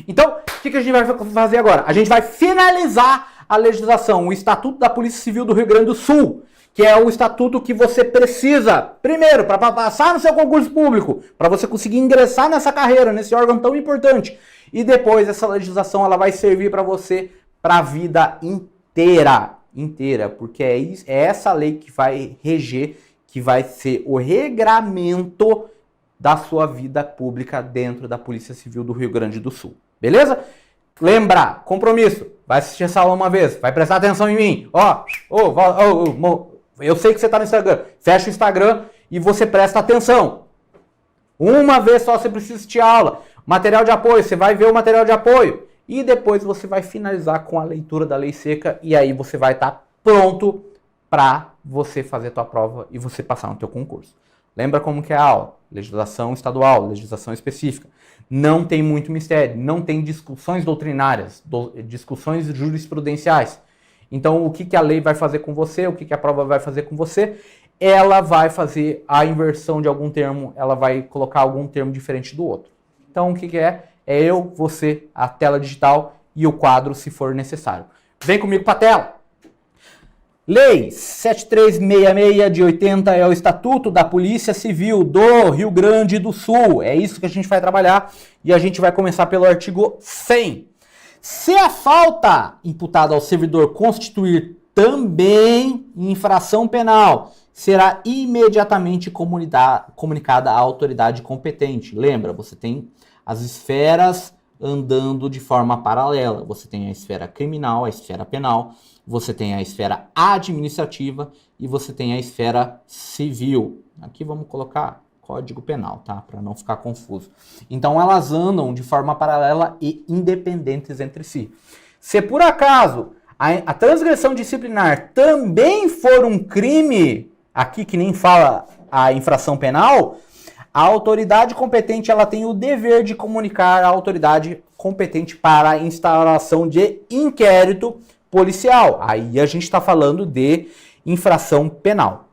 Então, o que a gente vai fazer agora? A gente vai finalizar a legislação, o Estatuto da Polícia Civil do Rio Grande do Sul, que é o estatuto que você precisa, primeiro, para passar no seu concurso público, para você conseguir ingressar nessa carreira, nesse órgão tão importante. E depois essa legislação ela vai servir para você para a vida inteira, porque é essa lei que vai reger, que vai ser o regramento da sua vida pública dentro da Polícia Civil do Rio Grande do Sul. Beleza? Lembra, compromisso, vai assistir essa aula uma vez, vai prestar atenção em mim. Eu sei que você está no Instagram, fecha o Instagram e você presta atenção. Uma vez só você precisa assistir a aula. Material de apoio, você vai ver o material de apoio. E depois você vai finalizar com a leitura da lei seca e aí você vai estar pronto para você fazer a tua prova e você passar no teu concurso. Lembra como que é a aula? Legislação estadual, legislação específica. Não tem muito mistério, não tem discussões doutrinárias, discussões jurisprudenciais. Então, o que a lei vai fazer com você, o que a prova vai fazer com você? Ela vai fazer a inversão de algum termo, ela vai colocar algum termo diferente do outro. Então, o que é? É eu, você, a tela digital e o quadro, se for necessário. Vem comigo para a tela. Lei 7366 de 80 é o Estatuto da Polícia Civil do Rio Grande do Sul. É isso que a gente vai trabalhar e a gente vai começar pelo artigo 100. Se a falta imputada ao servidor constituir também infração penal, será imediatamente comunicada à autoridade competente. Lembra, você tem as esferas andando de forma paralela. Você tem a esfera criminal, a esfera penal, você tem a esfera administrativa e você tem a esfera civil. Aqui vamos colocar Código Penal, tá? Para não ficar confuso. Então elas andam de forma paralela e independentes entre si. Se por acaso a transgressão disciplinar também for um crime, aqui que nem fala a infração penal, a autoridade competente ela tem o dever de comunicar à autoridade competente para a instauração de inquérito policial. Aí a gente está falando de infração penal.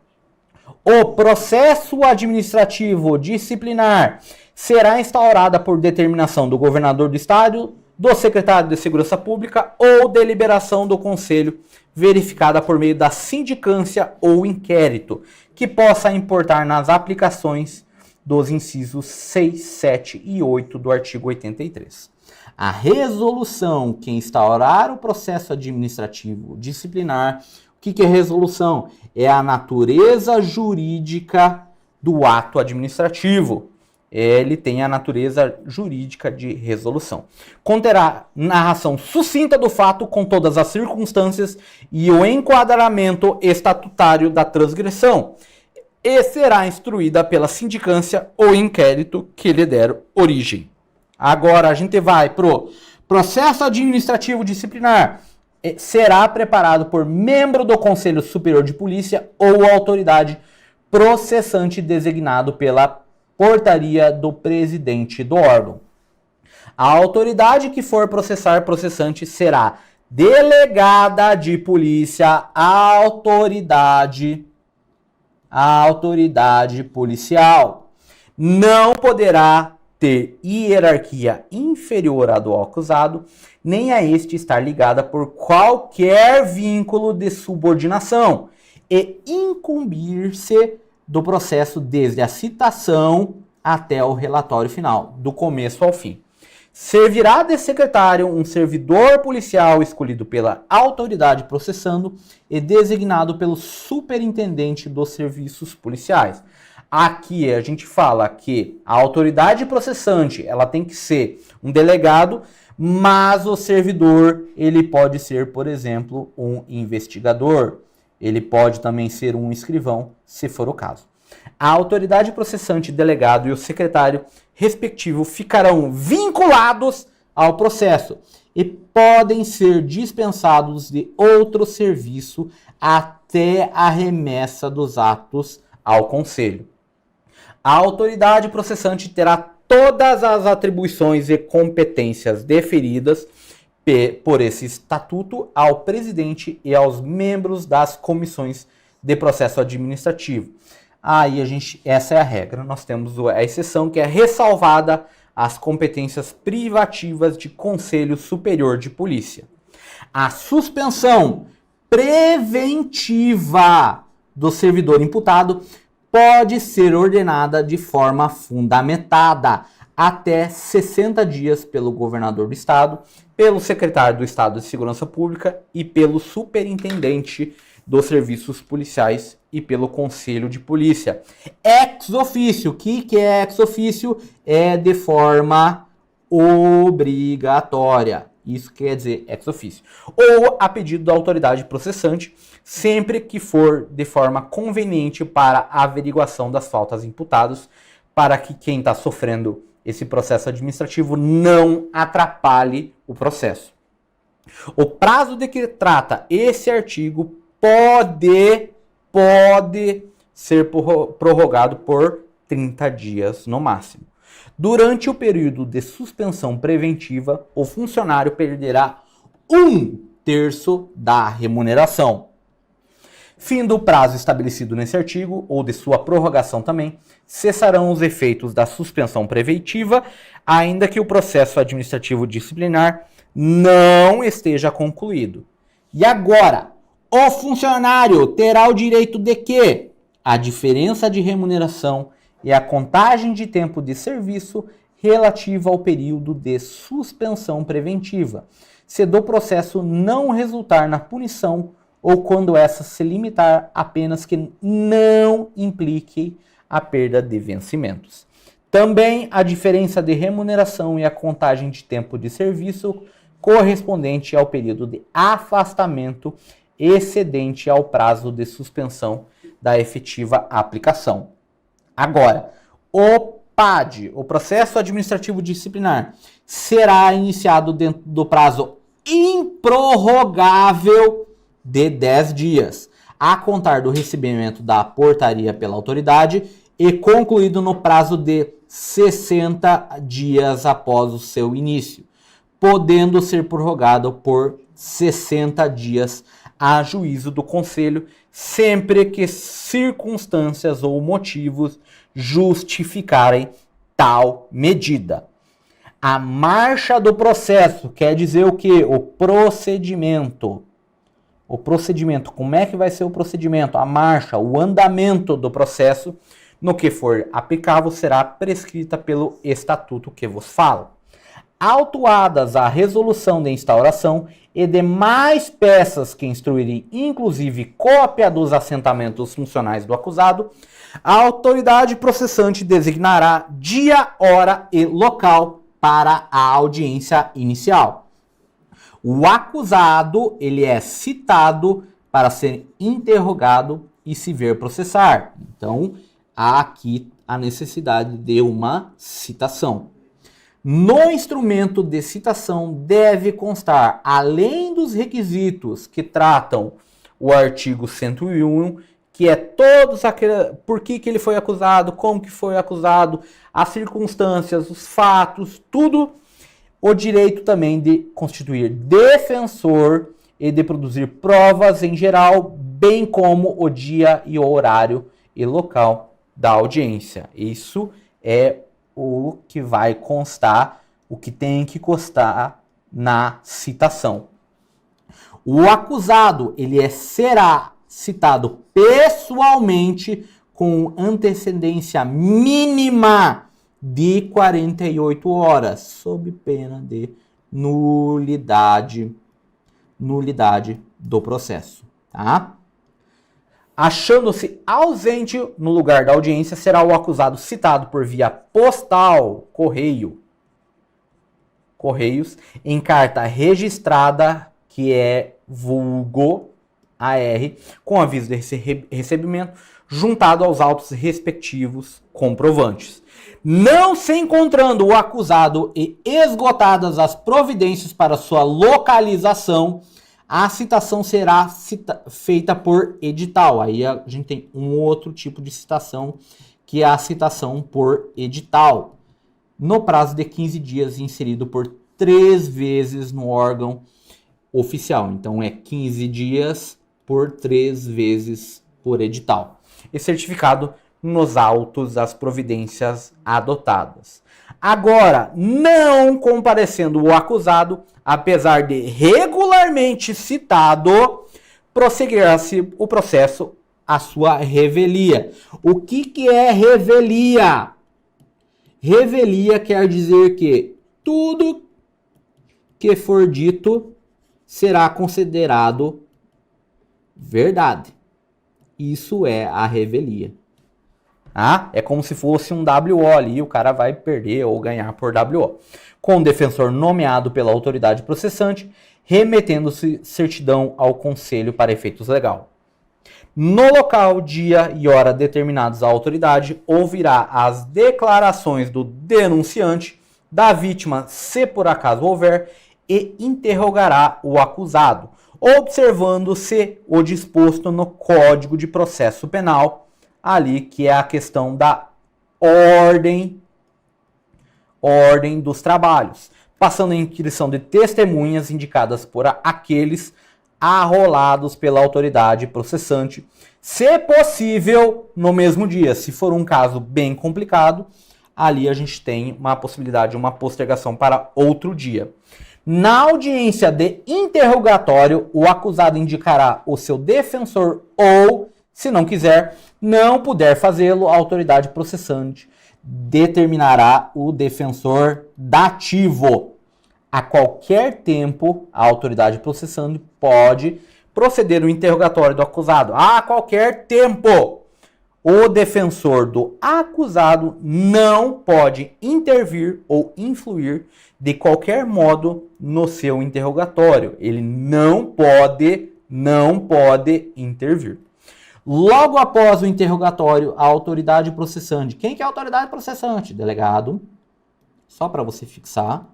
O processo administrativo disciplinar será instaurada por determinação do governador do estado, do secretário de Segurança Pública ou deliberação do conselho, verificada por meio da sindicância ou inquérito, que possa importar nas aplicações dos incisos 6, 7 e 8 do artigo 83. A resolução que instaurar o processo administrativo disciplinar, o que é resolução? É a natureza jurídica do ato administrativo. Ele tem a natureza jurídica de resolução. Conterá narração sucinta do fato com todas as circunstâncias e o enquadramento estatutário da transgressão. E será instruída pela sindicância ou inquérito que lhe der origem. Agora a gente vai pro processo administrativo disciplinar. Será preparado por membro do Conselho Superior de Polícia ou autoridade processante designado pela portaria do presidente do órgão. A autoridade que for processante será delegada de polícia, autoridade policial. Não poderá ter hierarquia inferior à do acusado, nem a este estar ligada por qualquer vínculo de subordinação e incumbir-se do processo desde a citação até o relatório final, do começo ao fim. Servirá de secretário um servidor policial escolhido pela autoridade processando e designado pelo superintendente dos serviços policiais. Aqui a gente fala que a autoridade processante ela tem que ser um delegado, mas o servidor ele pode ser, por exemplo, um investigador. Ele pode também ser um escrivão, se for o caso. A autoridade processante, delegado e o secretário respectivo ficarão vinculados ao processo e podem ser dispensados de outro serviço até a remessa dos atos ao conselho. A autoridade processante terá todas as atribuições e competências deferidas por esse estatuto ao presidente e aos membros das comissões de processo administrativo. Aí essa é a regra. Nós temos a exceção que é ressalvada as competências privativas de Conselho Superior de Polícia. A suspensão preventiva do servidor imputado pode ser ordenada de forma fundamentada até 60 dias pelo governador do estado, pelo secretário do Estado de Segurança Pública e pelo superintendente dos serviços policiais e pelo Conselho de Polícia. Ex officio, o que é ex officio? É de forma obrigatória. Isso quer dizer ex officio. Ou a pedido da autoridade processante, sempre que for de forma conveniente para a averiguação das faltas imputadas, para que quem está sofrendo esse processo administrativo não atrapalhe o processo. O prazo de que trata esse artigo pode ser prorrogado por 30 dias no máximo. Durante o período de suspensão preventiva, o funcionário perderá 1/3 da remuneração. Fim do prazo estabelecido nesse artigo, ou de sua prorrogação também, cessarão os efeitos da suspensão preventiva, ainda que o processo administrativo disciplinar não esteja concluído. E agora, o funcionário terá o direito de que a diferença de remuneração e a contagem de tempo de serviço relativa ao período de suspensão preventiva, se do processo não resultar na punição ou quando essa se limitar apenas que não implique a perda de vencimentos. Também a diferença de remuneração e a contagem de tempo de serviço correspondente ao período de afastamento excedente ao prazo de suspensão da efetiva aplicação. Agora, o PAD, o processo administrativo disciplinar, será iniciado dentro do prazo improrrogável de 10 dias, a contar do recebimento da portaria pela autoridade e concluído no prazo de 60 dias após o seu início, podendo ser prorrogado por 60 dias a juízo do Conselho, sempre que circunstâncias ou motivos justificarem tal medida. A marcha do processo quer dizer o quê? O procedimento. O procedimento, como é que vai ser o procedimento? A marcha, o andamento do processo, no que for aplicável, será prescrita pelo estatuto que vos falo. Autuadas a resolução de instauração e demais peças que instruírem, inclusive cópia dos assentamentos funcionais do acusado, a autoridade processante designará dia, hora e local para a audiência inicial. O acusado, ele é citado para ser interrogado e se ver processar. Então, há aqui a necessidade de uma citação. No instrumento de citação deve constar, além dos requisitos que tratam o artigo 101, que é todos aqueles, por que ele foi acusado, como que foi acusado, as circunstâncias, os fatos, tudo, o direito também de constituir defensor e de produzir provas em geral, bem como o dia e o horário e local da audiência. Isso é o que vai constar, o que tem que constar na citação. O acusado, será citado pessoalmente com antecedência mínima de 48 horas, sob pena de nulidade do processo, tá? Achando-se ausente no lugar da audiência, será o acusado citado por via postal, correios, em carta registrada, que é vulgo AR, com aviso de recebimento, juntado aos autos respectivos comprovantes. Não se encontrando o acusado e esgotadas as providências para sua localização, a citação será feita por edital. Aí a gente tem um outro tipo de citação, que é a citação por edital, no prazo de 15 dias, inserido por 3 vezes no órgão oficial. Então é 15 dias por 3 vezes por edital. E certificado nos autos das providências adotadas. Agora, não comparecendo o acusado, apesar de regularmente citado, prosseguirá-se o processo à sua revelia. O que é revelia? Revelia quer dizer que tudo que for dito será considerado verdade. Isso é a revelia. É como se fosse um WO ali, o cara vai perder ou ganhar por WO. Com o defensor nomeado pela autoridade processante, remetendo-se certidão ao conselho para efeitos legal. No local, dia e hora determinados à autoridade, ouvirá as declarações do denunciante, da vítima, se por acaso houver, e interrogará o acusado, observando-se o disposto no Código de Processo Penal, ali que é a questão da ordem dos trabalhos, passando a inquirição de testemunhas indicadas por aqueles arrolados pela autoridade processante, se possível no mesmo dia. Se for um caso bem complicado, ali a gente tem uma possibilidade de uma postergação para outro dia. Na audiência de interrogatório, o acusado indicará o seu defensor ou, se não quiser, não puder fazê-lo, a autoridade processante determinará o defensor dativo. A qualquer tempo, a autoridade processante pode proceder o interrogatório do acusado. A qualquer tempo, o defensor do acusado não pode intervir ou influir de qualquer modo no seu interrogatório. Ele não pode intervir. Logo após o interrogatório, a autoridade processante. Quem que é a autoridade processante? Delegado. Só para você fixar.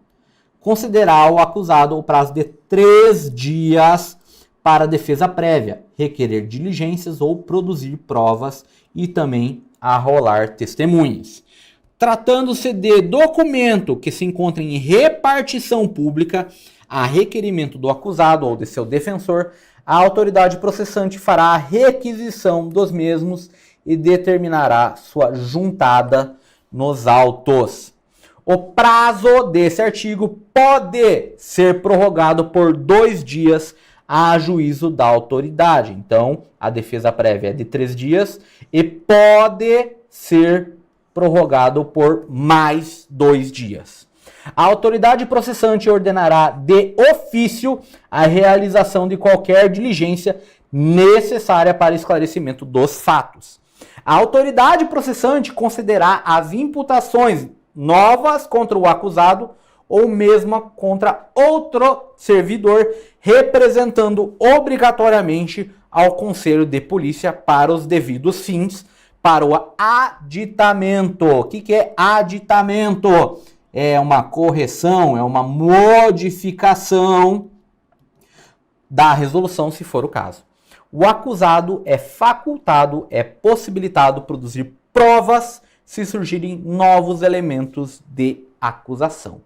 Considerar o acusado o prazo de 3 dias para a defesa prévia, requerer diligências ou produzir provas e também arrolar testemunhas. Tratando-se de documento que se encontra em repartição pública, a requerimento do acusado ou de seu defensor, a autoridade processante fará a requisição dos mesmos e determinará sua juntada nos autos. O prazo desse artigo pode ser prorrogado por 2 dias a juízo da autoridade. Então, a defesa prévia é de 3 dias e pode ser prorrogado por mais 2 dias. A autoridade processante ordenará de ofício a realização de qualquer diligência necessária para esclarecimento dos fatos. A autoridade processante considerará as imputações novas contra o acusado ou mesmo contra outro servidor, representando obrigatoriamente ao Conselho de Polícia para os devidos fins, para o aditamento. O que é aditamento? É uma correção, é uma modificação da resolução, se for o caso. O acusado é facultado, é possibilitado produzir provas se surgirem novos elementos de acusação.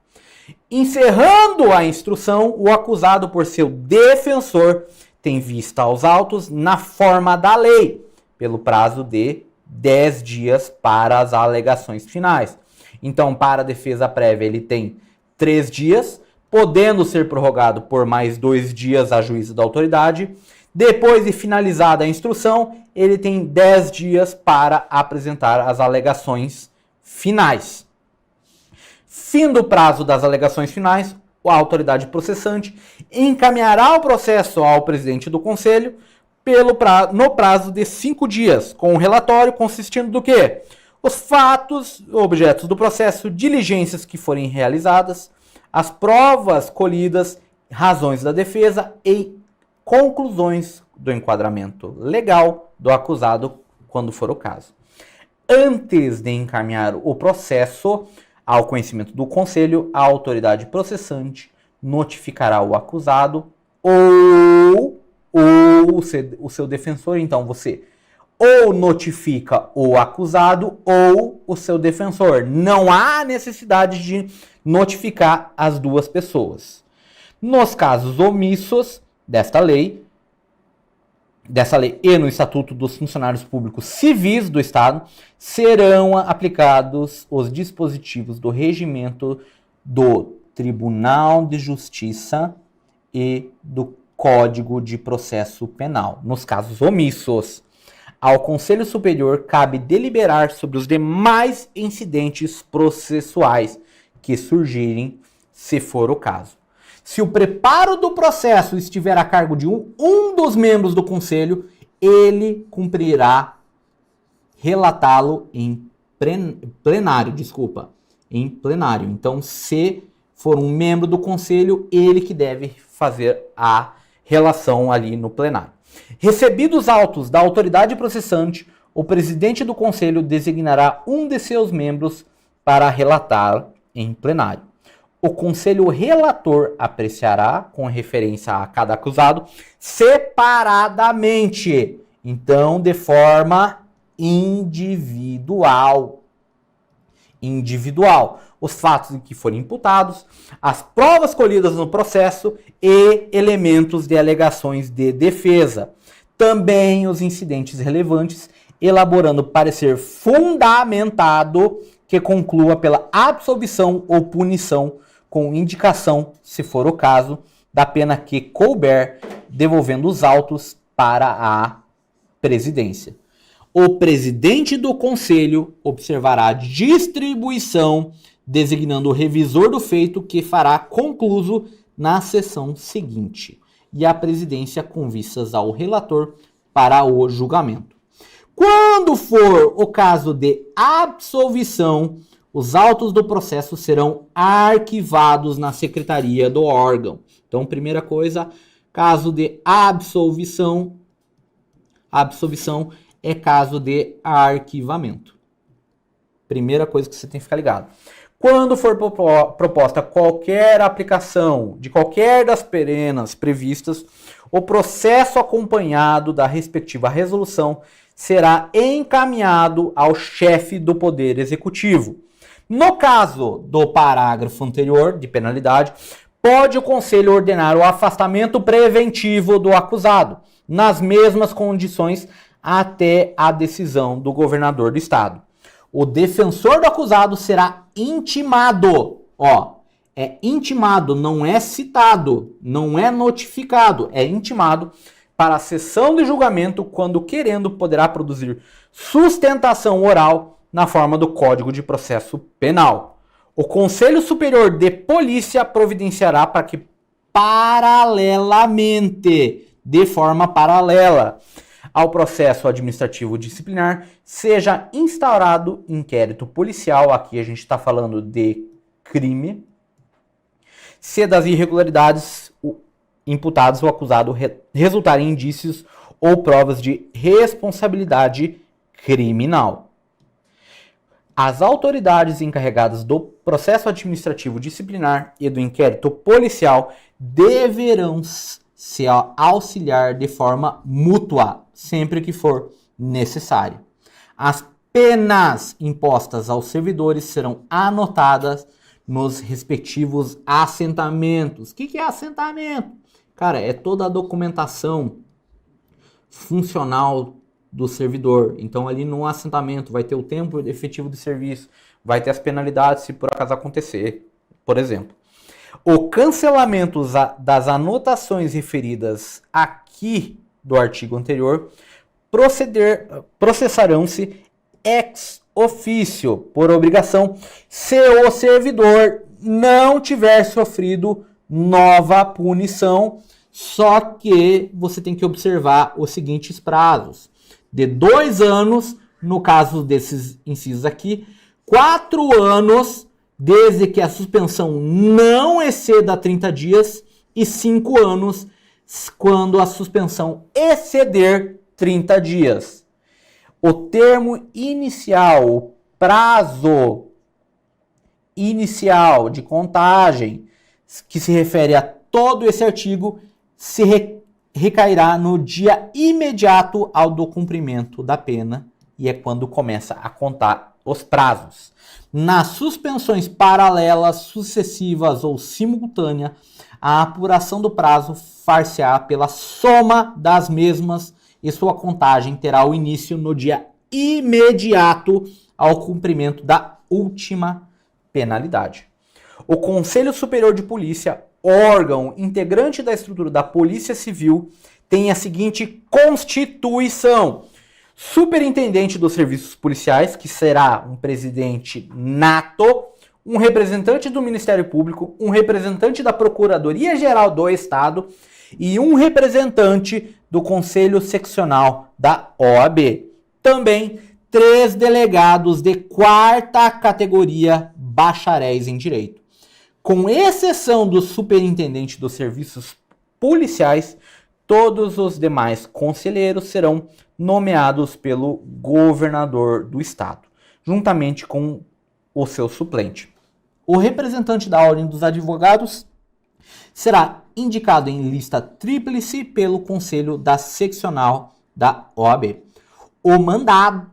Encerrando a instrução, o acusado, por seu defensor, tem vista aos autos na forma da lei, pelo prazo de 10 dias para as alegações finais. Então, para a defesa prévia, ele tem 3 dias, podendo ser prorrogado por mais 2 dias a juízo da autoridade. Depois de finalizada a instrução, ele tem 10 dias para apresentar as alegações finais. Fim do prazo das alegações finais, a autoridade processante encaminhará o processo ao presidente do conselho no prazo de 5 dias, com um relatório consistindo do quê? Os fatos, objetos do processo, diligências que forem realizadas, as provas colhidas, razões da defesa e conclusões do enquadramento legal do acusado, quando for o caso. Antes de encaminhar o processo ao conhecimento do conselho, a autoridade processante notificará o acusado ou o seu defensor. Então, você ou notifica o acusado ou o seu defensor. Não há necessidade de notificar as duas pessoas. Nos casos omissos desta lei, dessa lei e no Estatuto dos Funcionários Públicos Civis do Estado, serão aplicados os dispositivos do regimento do Tribunal de Justiça e do Código de Processo Penal. Nos casos omissos, ao Conselho Superior cabe deliberar sobre os demais incidentes processuais que surgirem, se for o caso. Se o preparo do processo estiver a cargo de um dos membros do Conselho, ele cumprirá relatá-lo em plenário, em plenário. Então, se for um membro do Conselho, ele que deve fazer a relação ali no plenário. Recebidos autos da autoridade processante, o presidente do Conselho designará um de seus membros para relatar em plenário. O Conselho Relator apreciará, com referência a cada acusado, separadamente, então de forma individual, os fatos em que forem imputados, as provas colhidas no processo e elementos de alegações de defesa. Também os incidentes relevantes, elaborando parecer fundamentado que conclua pela absolvição ou punição com indicação, se for o caso, da pena que couber, devolvendo os autos para a presidência. O presidente do Conselho observará a distribuição, designando o revisor do feito, que fará concluso na sessão seguinte, e a presidência com vistas ao relator para o julgamento. Quando for o caso de absolvição, os autos do processo serão arquivados na secretaria do órgão. Então, primeira coisa, caso de absolvição é caso de arquivamento. Primeira coisa que você tem que ficar ligado. Quando for proposta qualquer aplicação de qualquer das penas previstas, o processo acompanhado da respectiva resolução será encaminhado ao chefe do Poder Executivo. No caso do parágrafo anterior de penalidade, pode o Conselho ordenar o afastamento preventivo do acusado, nas mesmas condições até a decisão do governador do estado. O defensor do acusado será intimado, é intimado, não é citado, não é notificado, é intimado para a sessão de julgamento quando querendo poderá produzir sustentação oral na forma do Código de Processo Penal. O Conselho Superior de Polícia providenciará para que paralelamente, de forma paralela ao processo administrativo disciplinar, seja instaurado inquérito policial, aqui a gente está falando de crime, se das irregularidades imputadas ou acusado resultarem indícios ou provas de responsabilidade criminal. As autoridades encarregadas do processo administrativo disciplinar e do inquérito policial deverão se auxiliar de forma mútua, sempre que for necessário. As penas impostas aos servidores serão anotadas nos respectivos assentamentos. O que é assentamento? Cara, é toda a documentação funcional do servidor. Então, ali no assentamento vai ter o tempo efetivo de serviço, vai ter as penalidades se por acaso acontecer, por exemplo. O cancelamento das anotações referidas aqui do artigo anterior processarão-se ex officio, por obrigação, se o servidor não tiver sofrido nova punição, só que você tem que observar os seguintes prazos. De 2 anos, no caso desses incisos aqui, 4 anos, desde que a suspensão não exceda 30 dias, e 5 anos, quando a suspensão exceder 30 dias. O termo inicial, o prazo inicial de contagem, que se refere a todo esse artigo, se recairá no dia imediato ao do cumprimento da pena, e é quando começa a contar os prazos. Nas suspensões paralelas, sucessivas ou simultâneas, a apuração do prazo far-se-á pela soma das mesmas e sua contagem terá o início no dia imediato ao cumprimento da última penalidade. O Conselho Superior de Polícia, órgão integrante da estrutura da Polícia Civil, tem a seguinte constituição: Superintendente dos Serviços Policiais, que será um presidente nato, um representante do Ministério Público, um representante da Procuradoria-Geral do Estado e um representante do Conselho Seccional da OAB. Também 3 delegados de 4ª categoria bacharéis em Direito. Com exceção do Superintendente dos Serviços Policiais, todos os demais conselheiros serão nomeados pelo governador do estado, juntamente com o seu suplente. O representante da Ordem dos Advogados será indicado em lista tríplice pelo Conselho da Seccional da OAB. O mandato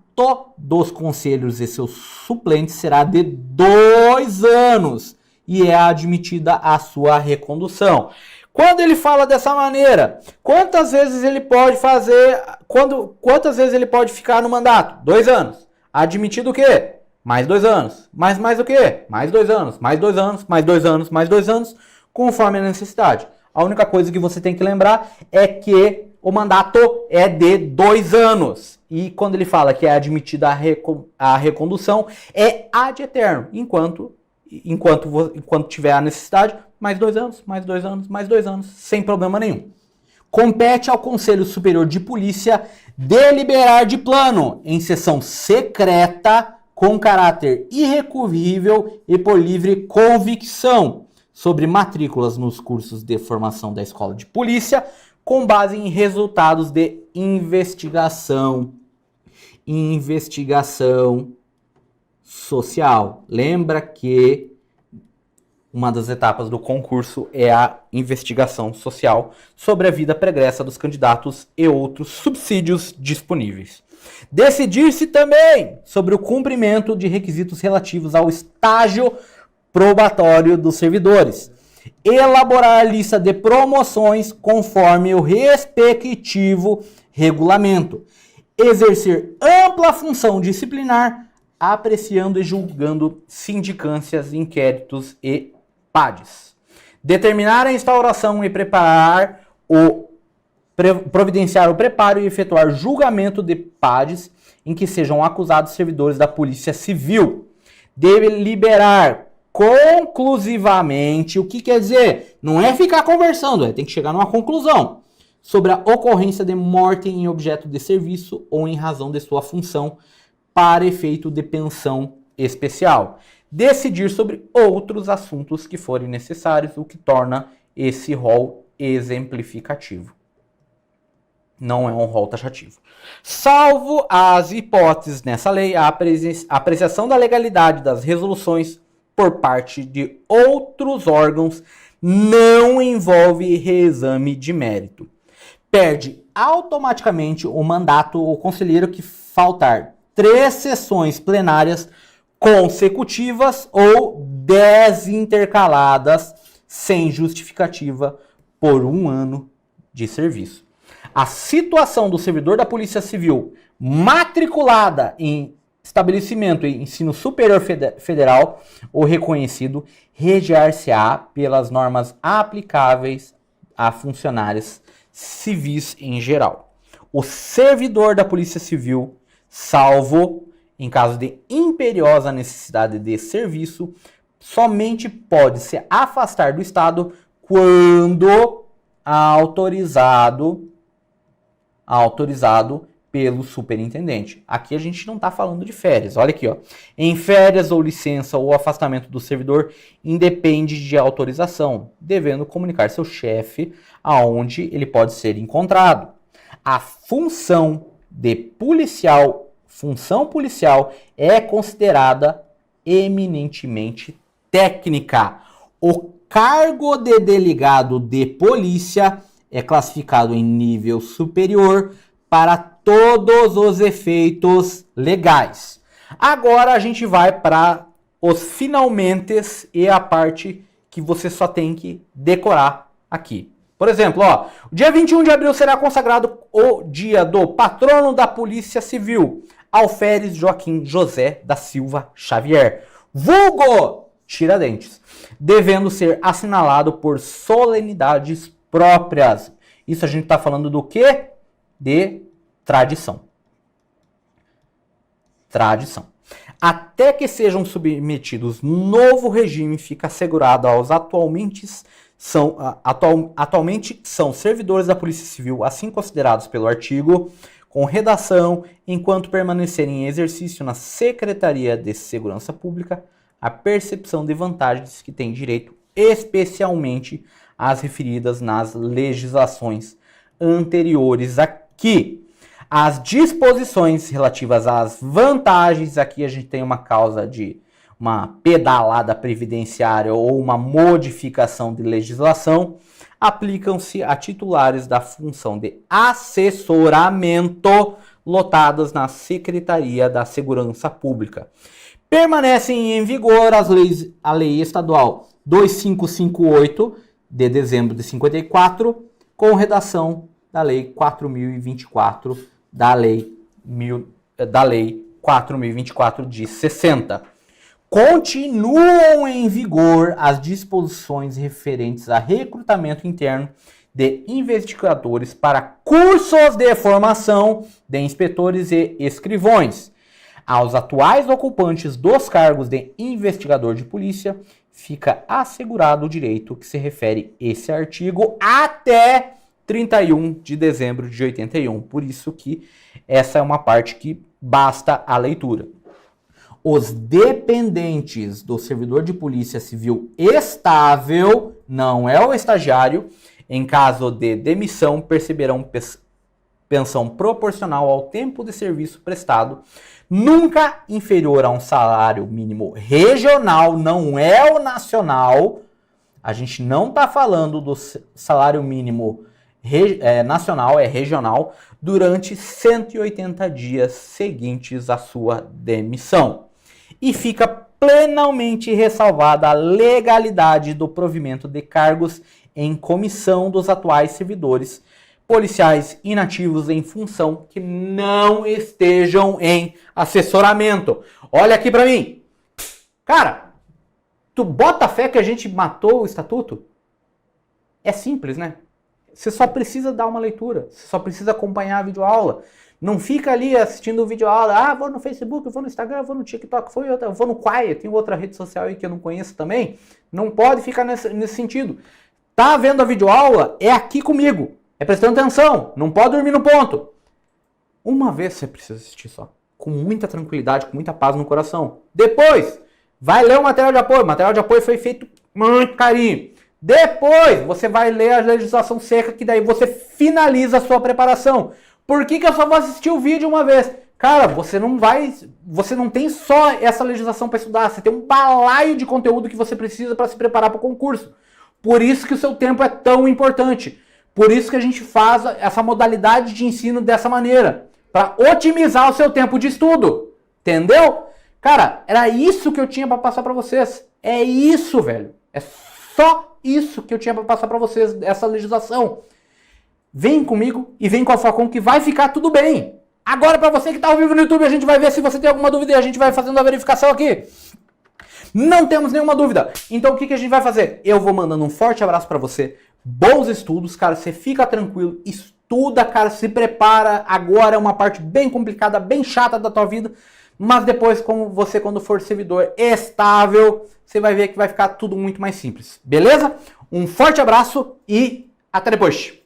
dos conselhos e seus suplentes será de 2 anos e é admitida a sua recondução. Quando ele fala dessa maneira, quantas vezes ele pode fazer, quantas vezes ele pode ficar no mandato? 2 anos. Admitido o quê? Mais 2 anos. Mais o quê? Mais 2 anos. Mais 2 anos, mais 2 anos, mais 2 anos, conforme a necessidade. A única coisa que você tem que lembrar é que o mandato é de 2 anos. E quando ele fala que é admitida a recondução, é ad eterno, enquanto tiver a necessidade, mais 2 anos, mais 2 anos, mais 2 anos, sem problema nenhum. Compete ao Conselho Superior de Polícia deliberar de plano, em sessão secreta, com caráter irrecorrível e por livre convicção, sobre matrículas nos cursos de formação da Escola de Polícia, com base em resultados de investigação social. Lembra que uma das etapas do concurso é a investigação social sobre a vida pregressa dos candidatos e outros subsídios disponíveis. Decidir-se também sobre o cumprimento de requisitos relativos ao estágio probatório dos servidores. Elaborar a lista de promoções conforme o respectivo regulamento. Exercer ampla função disciplinar, apreciando e julgando sindicâncias, inquéritos e PADs. Determinar a instauração e providenciar o preparo e efetuar julgamento de PADs em que sejam acusados servidores da Polícia Civil. Deliberar conclusivamente, o que quer dizer? Não é ficar conversando, tem que chegar numa conclusão sobre a ocorrência de morte em objeto de serviço ou em razão de sua função para efeito de pensão especial. Decidir sobre outros assuntos que forem necessários, o que torna esse rol exemplificativo. Não é um rol taxativo. Salvo as hipóteses nessa lei, a apreciação da legalidade das resoluções por parte de outros órgãos não envolve reexame de mérito. Perde automaticamente o mandato o conselheiro que faltar 3 sessões plenárias consecutivas ou 10 intercaladas sem justificativa por 1 ano de serviço. A situação do servidor da Polícia Civil matriculada em estabelecimento e ensino superior federal ou reconhecido reger-se-á pelas normas aplicáveis a funcionários civis em geral. O servidor da Polícia Civil, salvo em caso de imperiosa necessidade de serviço, somente pode se afastar do Estado quando autorizado pelo superintendente. Aqui a gente não está falando de férias. Olha aqui, ó. Em férias ou licença ou afastamento do servidor independe de autorização, devendo comunicar seu chefe aonde ele pode ser encontrado. A função policial é considerada eminentemente técnica. O cargo de delegado de polícia é classificado em nível superior para todos os efeitos legais. Agora a gente vai para os finalmentes e a parte que você só tem que decorar aqui. Por exemplo, ó, o dia 21 de abril será consagrado o dia do patrono da Polícia Civil, Alferes Joaquim José da Silva Xavier, vulgo Tiradentes, devendo ser assinalado por solenidades próprias. Isso a gente está falando do quê? De tradição. Tradição. Até que sejam submetidos novo regime, fica assegurado aos atualmente são servidores da Polícia Civil, assim considerados pelo artigo, com redação, enquanto permanecerem em exercício na Secretaria de Segurança Pública, a percepção de vantagens que têm direito, especialmente as referidas nas legislações anteriores aqui. As disposições relativas às vantagens, aqui a gente tem uma causa de uma pedalada previdenciária ou uma modificação de legislação, aplicam-se a titulares da função de assessoramento lotadas na Secretaria da Segurança Pública. Permanecem em vigor a Lei Estadual 2558, de dezembro de 54, com redação da Lei 4024, da Lei 4024 de 60. Continuam em vigor as disposições referentes a recrutamento interno de investigadores para cursos de formação de inspetores e escrivões. Aos atuais ocupantes dos cargos de investigador de polícia, fica assegurado o direito que se refere esse artigo até 31 de dezembro de 81. Por isso que essa é uma parte que basta a leitura. Os dependentes do servidor de polícia civil estável, não é o estagiário, em caso de demissão, perceberão pensão proporcional ao tempo de serviço prestado, nunca inferior a um salário mínimo regional, não é o nacional. A gente não está falando do salário mínimo nacional, é regional, durante 180 dias seguintes à sua demissão. E fica plenamente ressalvada a legalidade do provimento de cargos em comissão dos atuais servidores policiais inativos em função que não estejam em assessoramento. Olha aqui pra mim. Cara, tu bota fé que a gente matou o estatuto? É simples, né? Você só precisa dar uma leitura, você só precisa acompanhar a videoaula. Não fica ali assistindo o videoaula, vou no Facebook, vou no Instagram, vou no TikTok, vou no Quai, tem outra rede social aí que eu não conheço também. Não pode ficar nesse sentido. Tá vendo a videoaula? É aqui comigo. É prestando atenção. Não pode dormir no ponto. Uma vez você precisa assistir só. Com muita tranquilidade, com muita paz no coração. Depois, vai ler o material de apoio. O material de apoio foi feito com muito carinho. Depois, você vai ler a legislação seca, que daí você finaliza a sua preparação. Por que eu só vou assistir o vídeo uma vez? Cara, você não tem só essa legislação para estudar, você tem um balaio de conteúdo que você precisa para se preparar para o concurso. Por isso que o seu tempo é tão importante. Por isso que a gente faz essa modalidade de ensino dessa maneira, para otimizar o seu tempo de estudo. Entendeu? Cara, era isso que eu tinha para passar para vocês. É isso, velho. É só isso que eu tinha para passar para vocês, essa legislação. Vem comigo e vem com a Falcon que vai ficar tudo bem. Agora, para você que está ao vivo no YouTube, a gente vai ver se você tem alguma dúvida e a gente vai fazendo a verificação aqui. Não temos nenhuma dúvida. Então, o que a gente vai fazer? Eu vou mandando um forte abraço para você. Bons estudos, cara. Você fica tranquilo. Estuda, cara. Se prepara. Agora é uma parte bem complicada, bem chata da tua vida. Mas depois, quando for servidor estável, você vai ver que vai ficar tudo muito mais simples. Beleza? Um forte abraço e até depois.